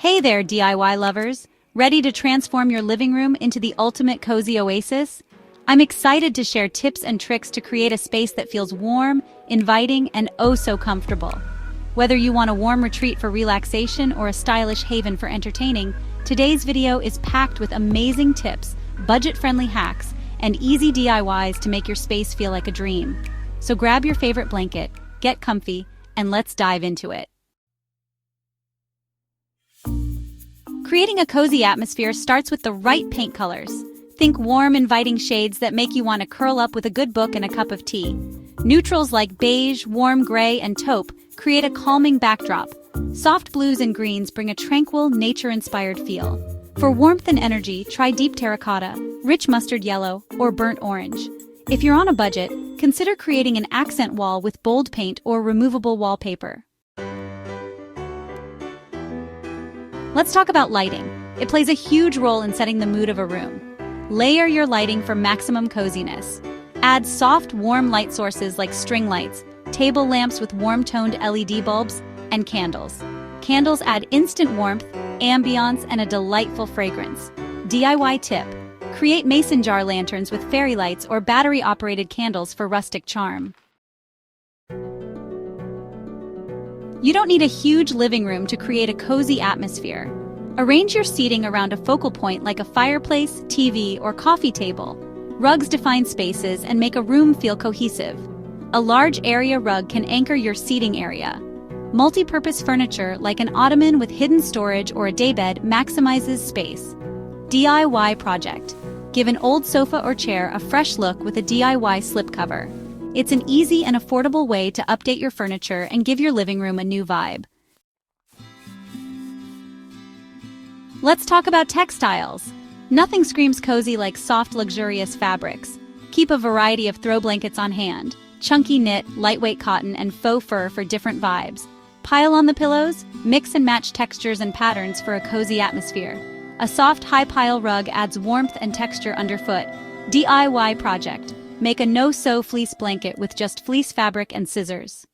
Hey there, DIY lovers! Ready to transform your living room into the ultimate cozy oasis? I'm excited to share tips and tricks to create a space that feels warm, inviting, and oh so comfortable. Whether you want a warm retreat for relaxation or a stylish haven for entertaining, today's video is packed with amazing tips, budget-friendly hacks, and easy DIYs to make your space feel like a dream. So grab your favorite blanket, get comfy, and let's dive into it. Creating a cozy atmosphere starts with the right paint colors. Think warm, inviting shades that make you want to curl up with a good book and a cup of tea. Neutrals like beige, warm gray, and taupe create a calming backdrop. Soft blues and greens bring a tranquil, nature-inspired feel. For warmth and energy, try deep terracotta, rich mustard yellow, or burnt orange. If you're on a budget, consider creating an accent wall with bold paint or removable wallpaper. Let's talk about lighting. It plays a huge role in setting the mood of a room. Layer your lighting for maximum coziness. Add soft, warm light sources like string lights, table lamps with warm-toned LED bulbs, and candles. Candles add instant warmth, ambiance, and a delightful fragrance. DIY tip: create mason jar lanterns with fairy lights or battery-operated candles for rustic charm. You don't need a huge living room to create a cozy atmosphere. Arrange your seating around a focal point like a fireplace, TV, or coffee table. Rugs define spaces and make a room feel cohesive. A large area rug can anchor your seating area. Multi-purpose furniture like an ottoman with hidden storage or a daybed maximizes space. DIY project: give an old sofa or chair a fresh look with a DIY slipcover. It's an easy and affordable way to update your furniture and give your living room a new vibe. Let's talk about textiles. Nothing screams cozy like soft, luxurious fabrics. Keep a variety of throw blankets on hand. Chunky knit, lightweight cotton, and faux fur for different vibes. Pile on the pillows, mix and match textures and patterns for a cozy atmosphere. A soft, high pile rug adds warmth and texture underfoot. DIY project: make a no-sew fleece blanket with just fleece fabric and scissors.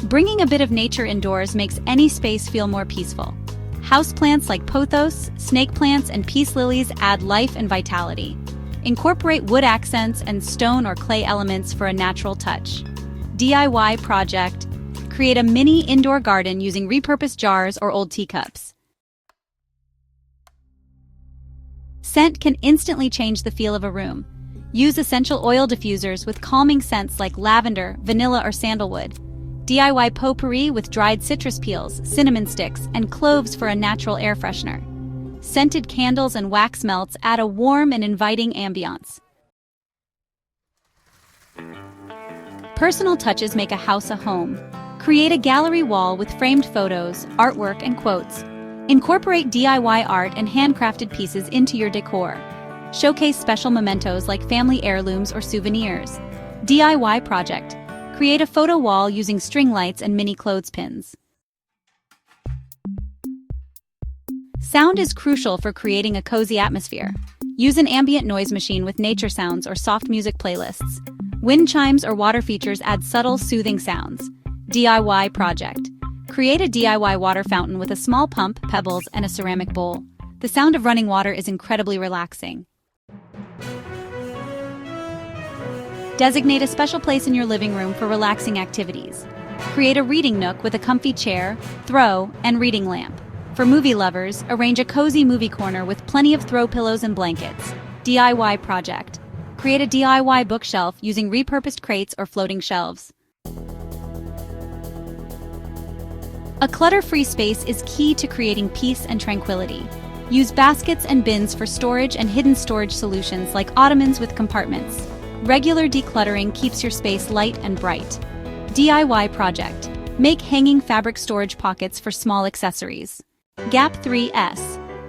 Bringing a bit of nature indoors makes any space feel more peaceful. Houseplants like pothos, snake plants, and peace lilies add life and vitality. Incorporate wood accents and stone or clay elements for a natural touch. DIY project: create a mini indoor garden using repurposed jars or old teacups. Scent can instantly change the feel of a room. Use essential oil diffusers with calming scents like lavender, vanilla, or sandalwood. DIY potpourri with dried citrus peels, cinnamon sticks, and cloves for a natural air freshener. Scented candles and wax melts add a warm and inviting ambiance. Personal touches make a house a home. Create a gallery wall with framed photos, artwork, and quotes. Incorporate DIY art and handcrafted pieces into your decor. Showcase special mementos like family heirlooms or souvenirs. DIY project: create a photo wall using string lights and mini clothespins. Sound is crucial for creating a cozy atmosphere. Use an ambient noise machine with nature sounds or soft music playlists. Wind chimes or water features add subtle, soothing sounds. DIY project: create a DIY water fountain with a small pump, pebbles, and a ceramic bowl. The sound of running water is incredibly relaxing. Designate a special place in your living room for relaxing activities. Create a reading nook with a comfy chair, throw, and reading lamp. For movie lovers, arrange a cozy movie corner with plenty of throw pillows and blankets. DIY project: create a DIY bookshelf using repurposed crates or floating shelves. A clutter-free space is key to creating peace and tranquility. Use baskets and bins for storage and hidden storage solutions like ottomans with compartments. Regular decluttering keeps your space light and bright. DIY project: make hanging fabric storage pockets for small accessories. Gap 3S.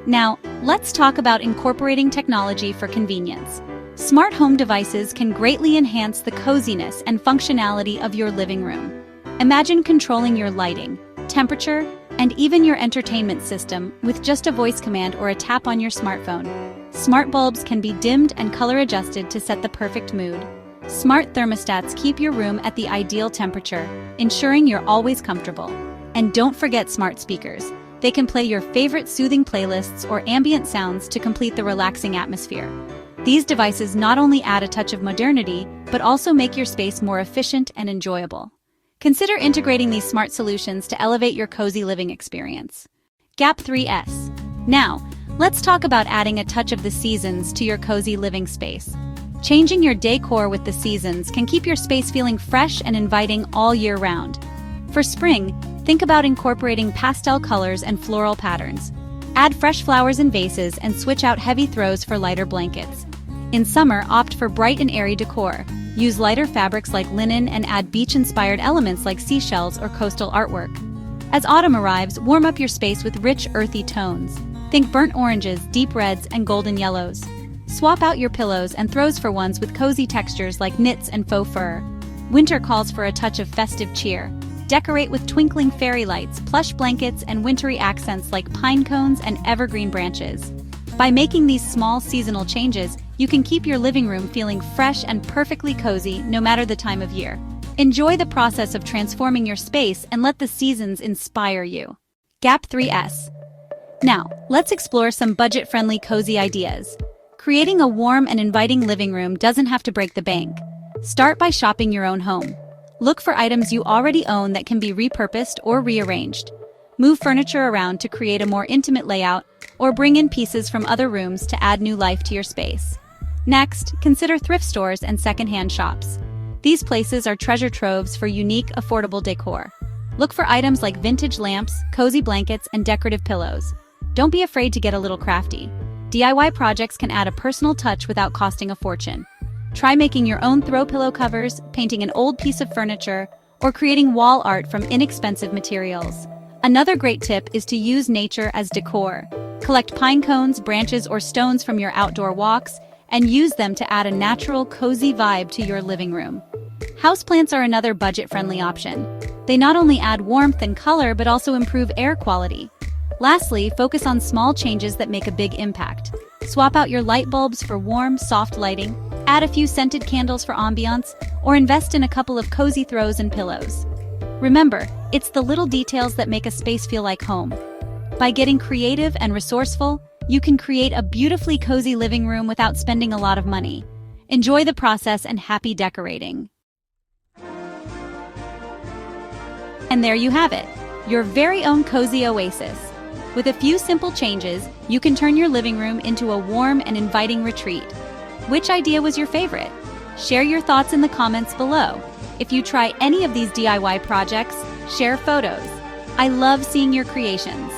Now, let's talk about incorporating technology for convenience. Smart home devices can greatly enhance the coziness and functionality of your living room. Imagine controlling your lighting, temperature, and even your entertainment system with just a voice command or a tap on your smartphone. Smart bulbs can be dimmed and color adjusted to set the perfect mood. Smart thermostats keep your room at the ideal temperature, ensuring you're always comfortable. And don't forget smart speakers. They can play your favorite soothing playlists or ambient sounds to complete the relaxing atmosphere. These devices not only add a touch of modernity, but also make your space more efficient and enjoyable. Consider integrating these smart solutions to elevate your cozy living experience. Gap 3S. Now, let's talk about adding a touch of the seasons to your cozy living space. Changing your decor with the seasons can keep your space feeling fresh and inviting all year round. For spring, think about incorporating pastel colors and floral patterns. Add fresh flowers in vases and switch out heavy throws for lighter blankets. In summer, opt for bright and airy decor. Use lighter fabrics like linen and add beach-inspired elements like seashells or coastal artwork. As autumn arrives, warm up your space with rich, earthy tones. Think burnt oranges, deep reds, and golden yellows. Swap out your pillows and throws for ones with cozy textures like knits and faux fur. Winter calls for a touch of festive cheer. Decorate with twinkling fairy lights, plush blankets, and wintry accents like pine cones and evergreen branches. By making these small seasonal changes, you can keep your living room feeling fresh and perfectly cozy no matter the time of year. Enjoy the process of transforming your space and let the seasons inspire you. Gap 3S. Now, let's explore some budget-friendly cozy ideas. Creating a warm and inviting living room doesn't have to break the bank. Start by shopping your own home. Look for items you already own that can be repurposed or rearranged. Move furniture around to create a more intimate layout, or bring in pieces from other rooms to add new life to your space. Next, consider thrift stores and secondhand shops. These places are treasure troves for unique, affordable decor. Look for items like vintage lamps, cozy blankets, and decorative pillows. Don't be afraid to get a little crafty. DIY projects can add a personal touch without costing a fortune. Try making your own throw pillow covers, painting an old piece of furniture, or creating wall art from inexpensive materials. Another great tip is to use nature as decor. Collect pine cones, branches, or stones from your outdoor walks, and use them to add a natural, cozy vibe to your living room. Houseplants are another budget-friendly option. They not only add warmth and color, but also improve air quality. Lastly, focus on small changes that make a big impact. Swap out your light bulbs for warm, soft lighting, add a few scented candles for ambiance, or invest in a couple of cozy throws and pillows. Remember, it's the little details that make a space feel like home. By getting creative and resourceful, you can create a beautifully cozy living room without spending a lot of money. Enjoy the process and happy decorating. And there you have it, your very own Cozy Oasis. With a few simple changes, you can turn your living room into a warm and inviting retreat. Which idea was your favorite? Share your thoughts in the comments below. If you try any of these DIY projects, share photos. I love seeing your creations.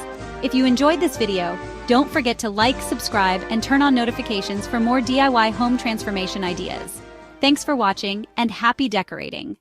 If you enjoyed this video, don't forget to like, subscribe, and turn on notifications for more DIY home transformation ideas. Thanks for watching, and happy decorating!